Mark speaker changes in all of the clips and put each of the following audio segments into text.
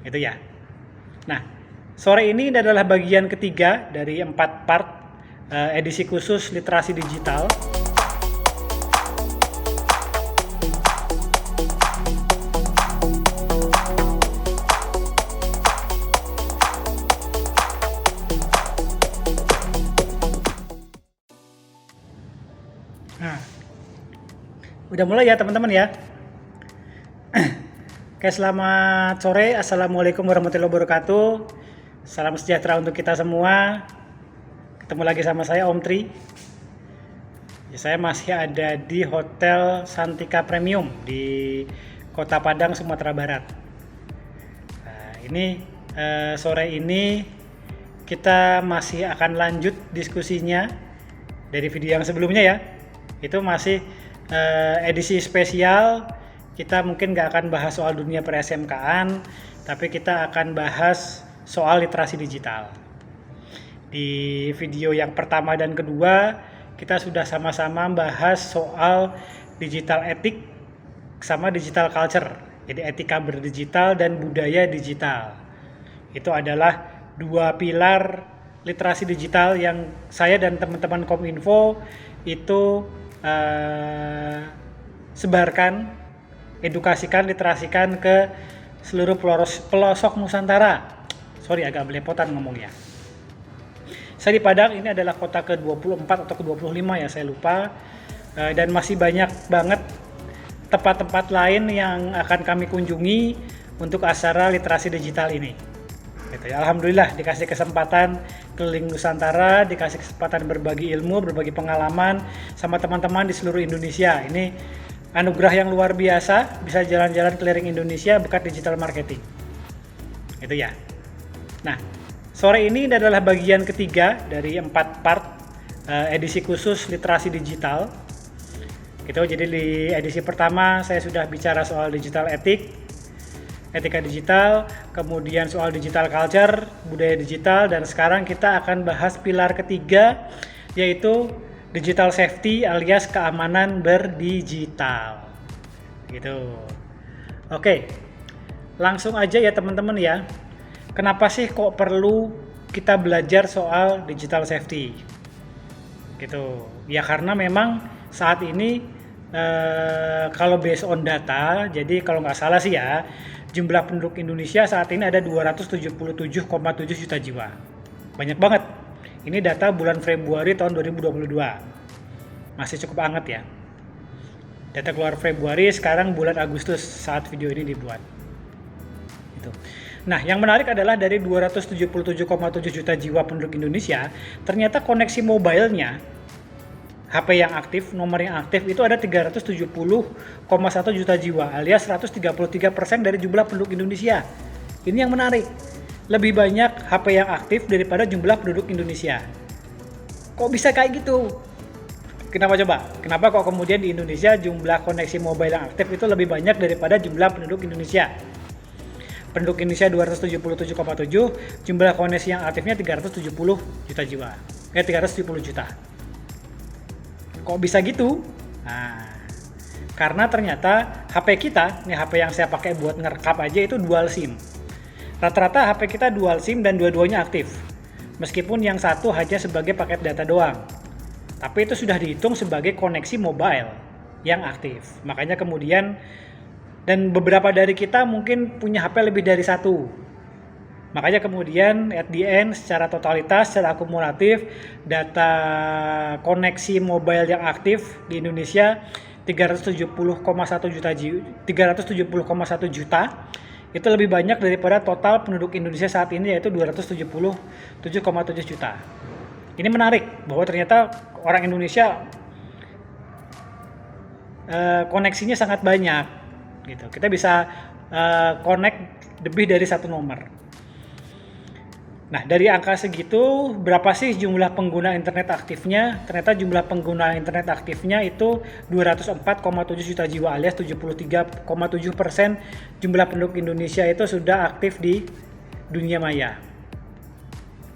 Speaker 1: Itu ya. Nah, sore ini adalah bagian ketiga dari 4 part edisi khusus literasi digital. Nah, udah mulai ya teman-teman ya. Oke, selamat sore. Assalamualaikum warahmatullahi wabarakatuh. Salam sejahtera untuk kita semua. Ketemu lagi sama saya Om Tri. Ya, saya masih ada di Hotel Santika Premium di Kota Padang, Sumatera Barat. Nah, ini sore ini kita masih akan lanjut diskusinya dari video yang sebelumnya ya. Itu masih edisi spesial. Kita mungkin nggak akan bahas soal dunia per-SMK-an, tapi kita akan bahas soal literasi digital. Di video yang pertama dan kedua, kita sudah sama-sama bahas soal digital etik sama digital culture. Jadi etika berdigital dan budaya digital. Itu adalah dua pilar literasi digital yang saya dan teman-teman Kominfo itu sebarkan, edukasikan, literasikan ke seluruh pelosok Nusantara. Sorry, agak belepotan ngomongnya. Saya di Padang, ini adalah kota ke-24 atau ke-25 ya, saya lupa. Dan masih banyak banget tempat-tempat lain yang akan kami kunjungi untuk acara literasi digital ini. Gitu ya. Alhamdulillah dikasih kesempatan keliling Nusantara, dikasih kesempatan berbagi ilmu, berbagi pengalaman sama teman-teman di seluruh Indonesia. Ini anugerah yang luar biasa, bisa jalan-jalan keliling Indonesia berkat digital marketing. Itu ya. Nah, sore ini adalah bagian ketiga dari 4 part edisi khusus literasi digital. Gitu, jadi di edisi pertama saya sudah bicara soal digital etika digital, kemudian soal digital culture, budaya digital, dan sekarang kita akan bahas pilar ketiga, yaitu digital safety alias keamanan berdigital. Gitu. Oke. Langsung aja ya teman-teman ya. Kenapa sih kok perlu kita belajar soal digital safety? Gitu. Ya karena memang saat ini kalau based on data, jadi kalau nggak salah sih ya, jumlah penduduk Indonesia saat ini ada 277,7 juta jiwa. Banyak banget. Ini data bulan Februari tahun 2022. Masih cukup hangat ya. Data keluar Februari, sekarang bulan Agustus saat video ini dibuat. Gitu. Nah, yang menarik adalah dari 277,7 juta jiwa penduduk Indonesia, ternyata koneksi mobilenya, HP yang aktif, nomor yang aktif itu ada 370,1 juta jiwa, alias 133% dari jumlah penduduk Indonesia. Ini yang menarik. Lebih banyak HP yang aktif daripada jumlah penduduk Indonesia. Kok bisa kayak gitu? Kenapa coba? Kenapa kok kemudian di Indonesia jumlah koneksi mobile yang aktif itu lebih banyak daripada jumlah penduduk Indonesia? Penduduk Indonesia 277,7, jumlah koneksi yang aktifnya 370 juta jiwa. 370 juta. Kok bisa gitu? Nah, karena ternyata HP kita, nih HP yang saya pakai buat ngerekap aja itu dual SIM. Rata-rata HP kita dual SIM dan dua-duanya aktif. Meskipun yang satu hanya sebagai paket data doang. Tapi itu sudah dihitung sebagai koneksi mobile yang aktif. Makanya kemudian, dan beberapa dari kita mungkin punya HP lebih dari satu. Makanya kemudian at the end secara totalitas, secara akumulatif, data koneksi mobile yang aktif di Indonesia 370,1 juta. Itu lebih banyak daripada total penduduk Indonesia saat ini, yaitu 277,7 juta. Ini menarik bahwa ternyata orang Indonesia koneksinya sangat banyak. Gitu. Kita bisa connect lebih dari satu nomor. Nah, dari angka segitu, berapa sih jumlah pengguna internet aktifnya? Ternyata jumlah pengguna internet aktifnya itu 204,7 juta jiwa, alias 73,7% jumlah penduduk Indonesia itu sudah aktif di dunia maya.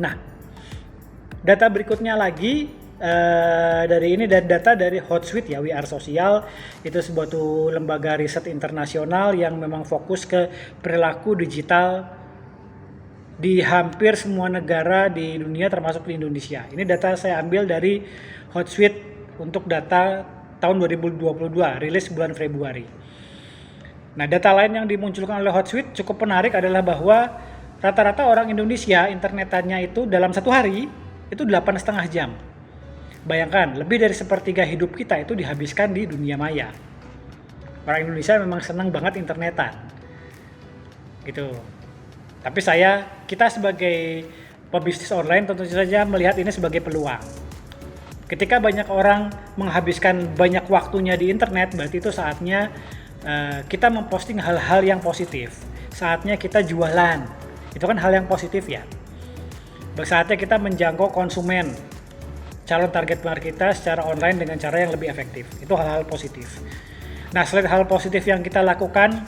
Speaker 1: Nah, data berikutnya lagi data dari Hootsuite ya, We Are Social. Itu sebuah lembaga riset internasional yang memang fokus ke perilaku digital di hampir semua negara di dunia termasuk di Indonesia. Ini data saya ambil dari Hootsuite untuk data tahun 2022, rilis bulan Februari. Nah, data lain yang dimunculkan oleh Hootsuite cukup menarik adalah bahwa rata-rata orang Indonesia internetannya itu dalam satu hari itu 8,5 jam. Bayangkan, lebih dari sepertiga hidup kita itu dihabiskan di dunia maya. Orang Indonesia memang senang banget internetan. Gitu. Tapi kita sebagai pebisnis online tentu saja melihat ini sebagai peluang. Ketika banyak orang menghabiskan banyak waktunya di internet, berarti itu saatnya kita memposting hal-hal yang positif. Saatnya kita jualan. Itu kan hal yang positif ya. Saatnya kita menjangkau konsumen, calon target market kita secara online dengan cara yang lebih efektif. Itu hal-hal positif. Nah, selain hal positif yang kita lakukan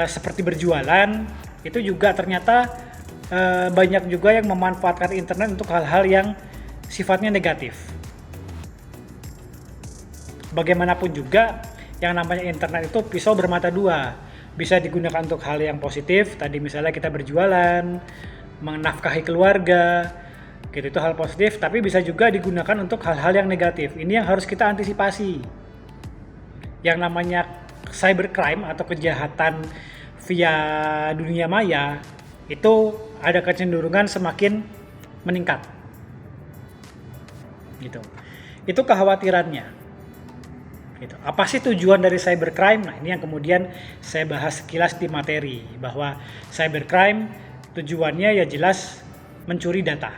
Speaker 1: seperti berjualan, itu juga ternyata banyak juga yang memanfaatkan internet untuk hal-hal yang sifatnya negatif. Bagaimanapun juga, yang namanya internet itu pisau bermata dua. Bisa digunakan untuk hal yang positif, tadi misalnya kita berjualan, menafkahi keluarga, gitu, itu hal positif, tapi bisa juga digunakan untuk hal-hal yang negatif. Ini yang harus kita antisipasi. Yang namanya cybercrime atau kejahatan via dunia maya itu ada kecenderungan semakin meningkat. Gitu. Itu kekhawatirannya. Gitu. Apa sih tujuan dari cybercrime? Nah, ini yang kemudian saya bahas sekilas di materi, bahwa cybercrime tujuannya ya jelas mencuri data.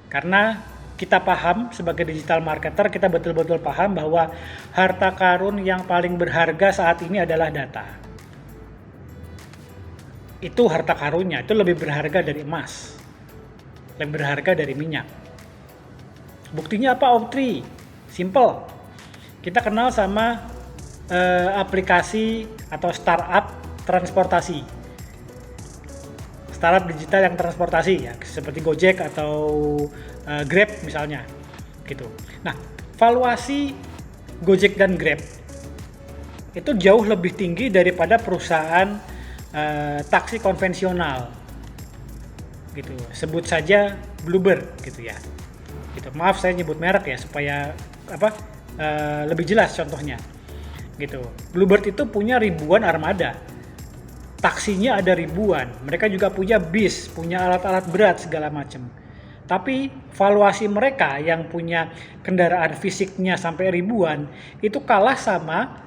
Speaker 1: Karena kita paham sebagai digital marketer, kita betul-betul paham bahwa harta karun yang paling berharga saat ini adalah data. Itu harta karunnya, itu lebih berharga dari emas, lebih berharga dari minyak. Buktinya apa, Om Tri? Simple. Kita kenal sama aplikasi atau startup transportasi, startup digital yang transportasi ya, seperti Gojek atau Grab misalnya, gitu. Nah, valuasi Gojek dan Grab itu jauh lebih tinggi daripada perusahaan taksi konvensional, gitu. Sebut saja Bluebird, gitu ya. Gitu. Maaf saya nyebut merek ya supaya lebih jelas contohnya. Gitu. Bluebird itu punya ribuan armada. Taksinya ada ribuan. Mereka juga punya bis, punya alat-alat berat segala macam. Tapi valuasi mereka yang punya kendaraan fisiknya sampai ribuan itu kalah sama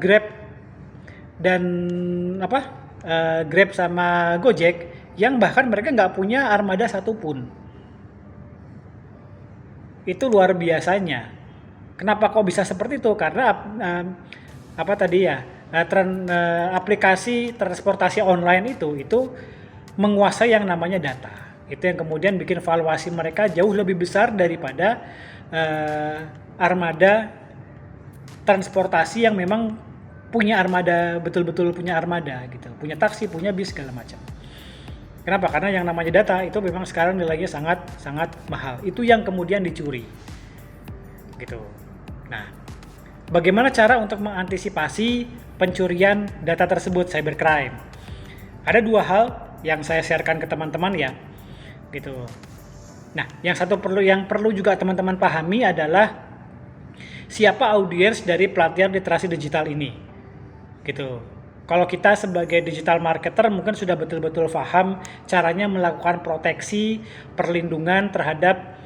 Speaker 1: Grab dan Grab sama Gojek yang bahkan mereka nggak punya armada satupun. Itu luar biasanya. Kenapa kok bisa seperti itu? Karena aplikasi transportasi online itu menguasai yang namanya data. Itu yang kemudian bikin valuasi mereka jauh lebih besar daripada armada transportasi yang memang punya armada, betul-betul punya armada gitu, punya taksi, punya bis segala macam. Kenapa? Karena yang namanya data itu memang sekarang nilainya sangat mahal. Itu yang kemudian dicuri. Gitu. Nah, bagaimana cara untuk mengantisipasi pencurian data tersebut, cybercrime? Ada dua hal yang saya sharekan ke teman-teman ya. Gitu. Nah, yang perlu juga teman-teman pahami adalah siapa audiens dari pelatihan literasi digital ini. Gitu. Kalau kita sebagai digital marketer mungkin sudah betul-betul paham caranya melakukan proteksi, perlindungan terhadap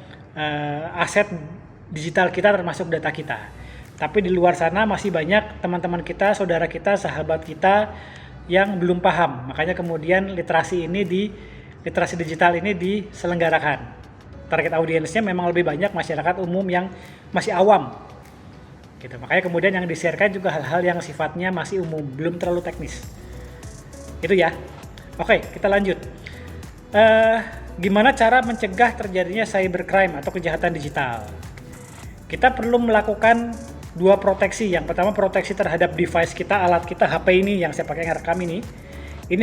Speaker 1: aset digital kita termasuk data kita. Tapi di luar sana masih banyak teman-teman kita, saudara kita, sahabat kita yang belum paham. Makanya kemudian literasi digital ini diselenggarakan. Target audiensnya memang lebih banyak masyarakat umum yang masih awam. Gitu. Makanya kemudian yang di-sharekan juga hal-hal yang sifatnya masih umum, belum terlalu teknis. Itu ya. Oke, kita lanjut. Gimana cara mencegah terjadinya cybercrime atau kejahatan digital? Kita perlu melakukan dua proteksi. Yang pertama proteksi terhadap device kita, alat kita, HP ini yang saya pakai ngerekam ini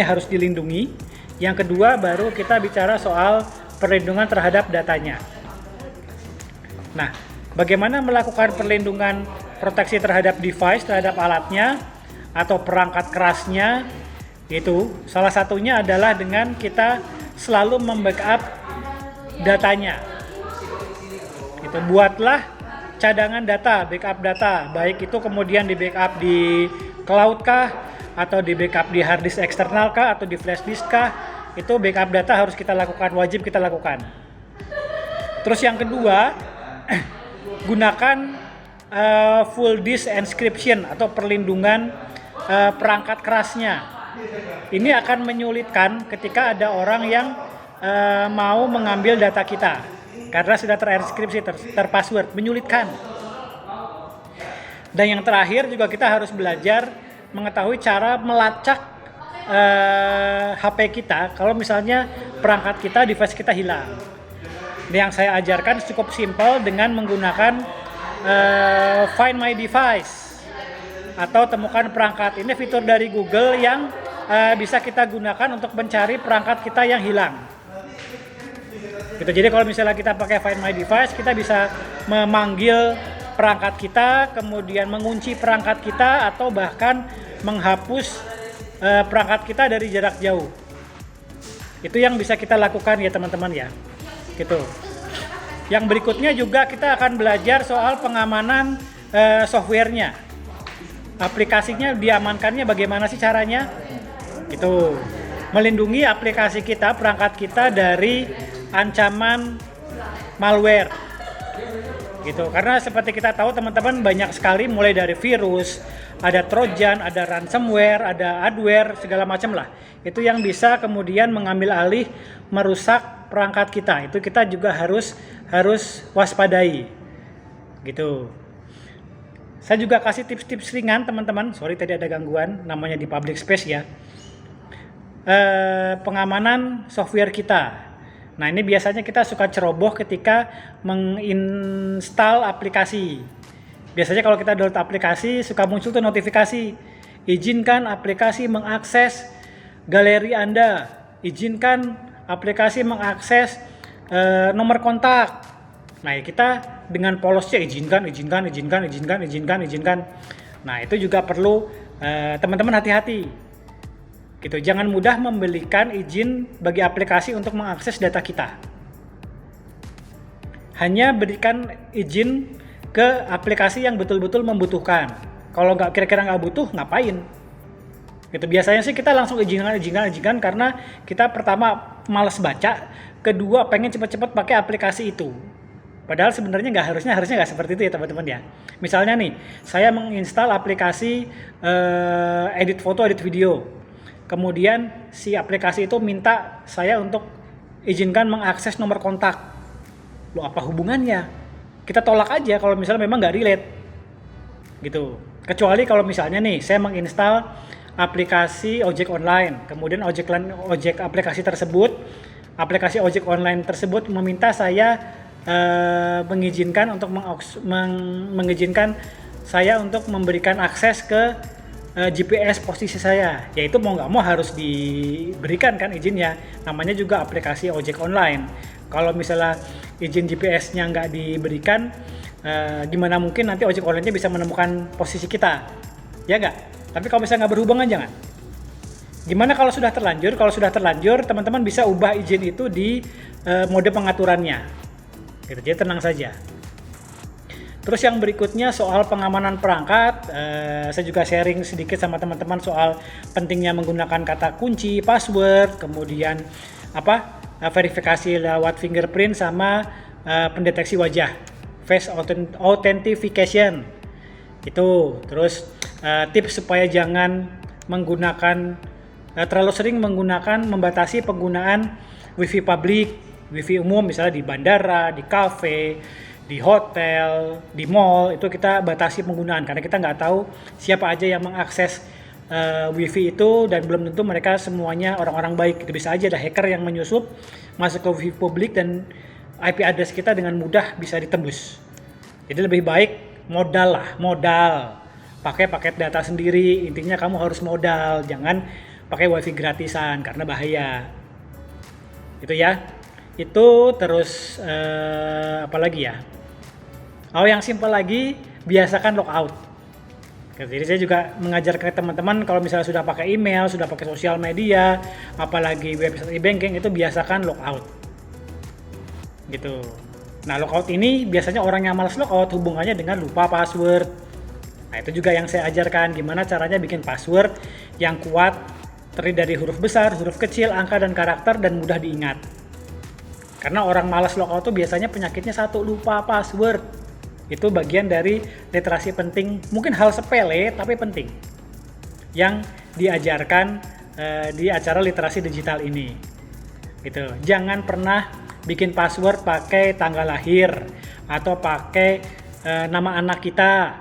Speaker 1: harus dilindungi. Yang kedua baru kita bicara soal perlindungan terhadap datanya. Nah, bagaimana melakukan perlindungan proteksi terhadap device, terhadap alatnya atau perangkat kerasnya? Itu salah satunya adalah dengan kita selalu membackup datanya. Itu buatlah cadangan data, backup data, baik itu kemudian di backup di cloud kah, atau di backup di hard disk eksternal kah, atau di flash disk kah. Itu backup data harus kita lakukan, wajib kita lakukan. Terus yang kedua, gunakan full disk encryption atau perlindungan perangkat kerasnya. Ini akan menyulitkan ketika ada orang yang mau mengambil data kita karena sudah terenkripsi, terpassword, menyulitkan. Dan yang terakhir juga kita harus belajar mengetahui cara melacak HP kita kalau misalnya perangkat kita, device kita hilang. Yang saya ajarkan cukup simpel dengan menggunakan Find My Device atau temukan perangkat. Ini fitur dari Google yang bisa kita gunakan untuk mencari perangkat kita yang hilang. Gitu. Jadi kalau misalnya kita pakai Find My Device, kita bisa memanggil perangkat kita, kemudian mengunci perangkat kita, atau bahkan menghapus perangkat kita dari jarak jauh. Itu yang bisa kita lakukan ya teman-teman ya. Gitu. Yang berikutnya juga kita akan belajar soal pengamanan softwarenya. Aplikasinya diamankannya bagaimana sih caranya? Itu melindungi aplikasi kita, perangkat kita dari ancaman malware. Gitu. Karena seperti kita tahu teman-teman, banyak sekali mulai dari virus, ada trojan, ada ransomware, ada adware, segala macam lah. Itu yang bisa kemudian mengambil alih, merusak perangkat kita. Itu kita juga harus waspadai. Gitu. Saya juga kasih tips-tips ringan teman-teman. Sorry tadi ada gangguan, namanya di public space ya. Pengamanan software kita. Nah, ini biasanya kita suka ceroboh ketika menginstal aplikasi. Biasanya kalau kita download aplikasi suka muncul tuh notifikasi, izinkan aplikasi mengakses galeri Anda, izinkan aplikasi mengakses nomor kontak. Nah, kita dengan polosnya izinkan. Nah, itu juga perlu teman-teman hati-hati. Gitu, jangan mudah memberikan izin bagi aplikasi untuk mengakses data kita. Hanya berikan izin ke aplikasi yang betul-betul membutuhkan. Kalau kira-kira nggak butuh, ngapain? Gitu, biasanya sih kita langsung izinkan karena kita pertama malas baca, kedua pengen cepat-cepat pakai aplikasi itu. Padahal sebenarnya harusnya nggak seperti itu ya teman-teman ya. Misalnya nih, saya menginstal aplikasi edit foto, edit video. Kemudian si aplikasi itu minta saya untuk izinkan mengakses nomor kontak. Loh, apa hubungannya? Kita tolak aja kalau misalnya memang nggak relate. Gitu. Kecuali kalau misalnya nih, saya menginstal aplikasi ojek online. Kemudian aplikasi ojek online tersebut meminta saya mengizinkan saya untuk memberikan akses ke GPS posisi saya, yaitu mau nggak mau harus diberikan kan izinnya. Namanya juga aplikasi ojek online. Kalau misalnya izin GPS-nya nggak diberikan, gimana mungkin nanti ojek online-nya bisa menemukan posisi kita, ya nggak? Tapi kalau misalnya nggak berhubungan jangan. Gimana kalau sudah terlanjur? Kalau sudah terlanjur, teman-teman bisa ubah izin itu di mode pengaturannya. Gitu, jadi tenang saja. Terus yang berikutnya soal pengamanan perangkat, saya juga sharing sedikit sama teman-teman soal pentingnya menggunakan kata kunci, password, kemudian verifikasi lewat fingerprint sama pendeteksi wajah, face authentication. Itu. Terus tips supaya jangan terlalu sering membatasi penggunaan wifi publik, wifi umum misalnya di bandara, di kafe, di hotel, di mall, itu kita batasi penggunaan karena kita nggak tahu siapa aja yang mengakses wifi itu dan belum tentu mereka semuanya orang-orang baik. Itu bisa aja ada hacker yang menyusup masuk ke wifi publik dan IP address kita dengan mudah bisa ditembus. Jadi lebih baik modal. Pakai paket data sendiri, intinya kamu harus modal, jangan pakai wifi gratisan karena bahaya. Itu ya. Itu terus apalagi ya? Oh, yang simpel lagi, biasakan logout. Jadi saya juga mengajarkan ke teman-teman kalau misalnya sudah pakai email, sudah pakai sosial media, apalagi website e-banking, itu biasakan logout. Gitu. Nah, logout ini biasanya orang yang malas logout hubungannya dengan lupa password. Nah, itu juga yang saya ajarkan gimana caranya bikin password yang kuat, terdiri dari huruf besar, huruf kecil, angka dan karakter dan mudah diingat. Karena orang malas logout itu biasanya penyakitnya satu, lupa password. Itu bagian dari literasi penting, mungkin hal sepele tapi penting yang diajarkan di acara literasi digital ini. Gitu. Jangan pernah bikin password pakai tanggal lahir atau pakai nama anak kita.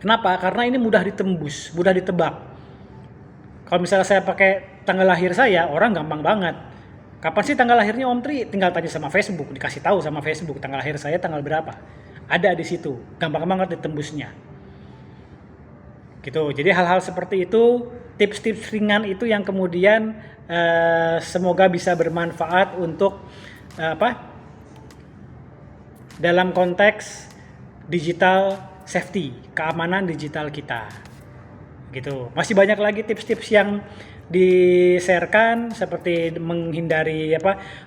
Speaker 1: Kenapa? Karena ini mudah ditembus, mudah ditebak. Kalau misalnya saya pakai tanggal lahir saya, orang gampang banget. Kapan sih tanggal lahirnya Om Tri? Tinggal tanya sama Facebook, dikasih tahu sama Facebook tanggal lahir saya tanggal berapa. Ada di situ, gampang banget ditembusnya. Gitu. Jadi hal-hal seperti itu, tips-tips ringan itu yang kemudian semoga bisa bermanfaat untuk dalam konteks digital safety, keamanan digital kita. Gitu. Masih banyak lagi tips-tips yang di-sharekan seperti menghindari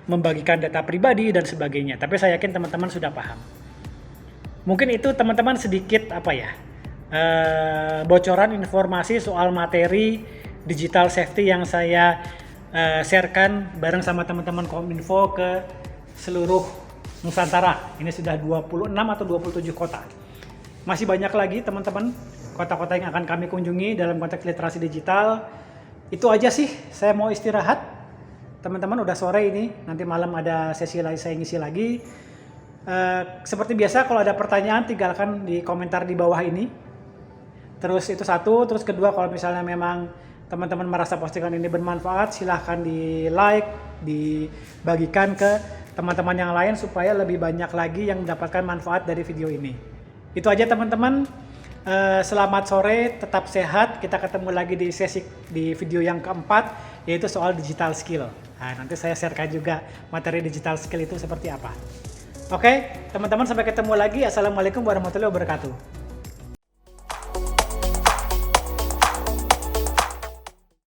Speaker 1: membagikan data pribadi dan sebagainya. Tapi saya yakin teman-teman sudah paham. Mungkin itu teman-teman sedikit bocoran informasi soal materi digital safety yang saya sharekan bareng sama teman-teman Kominfo ke seluruh Nusantara. Ini sudah 26 atau 27 kota. Masih banyak lagi teman-teman kota-kota yang akan kami kunjungi dalam konteks literasi digital. Itu aja sih, saya mau istirahat. Teman-teman udah sore ini, nanti malam ada sesi lagi saya ngisi lagi. Seperti biasa kalau ada pertanyaan tinggalkan di komentar di bawah ini. Terus itu satu, terus kedua kalau misalnya memang teman-teman merasa postingan ini bermanfaat, silahkan di like, dibagikan ke teman-teman yang lain supaya lebih banyak lagi yang mendapatkan manfaat dari video ini. Itu aja teman-teman, selamat sore, tetap sehat, kita ketemu lagi di video yang keempat, yaitu soal digital skill. Nah, nanti saya sharekan juga materi digital skill itu seperti apa. Oke, teman-teman sampai ketemu lagi. Assalamualaikum warahmatullahi wabarakatuh.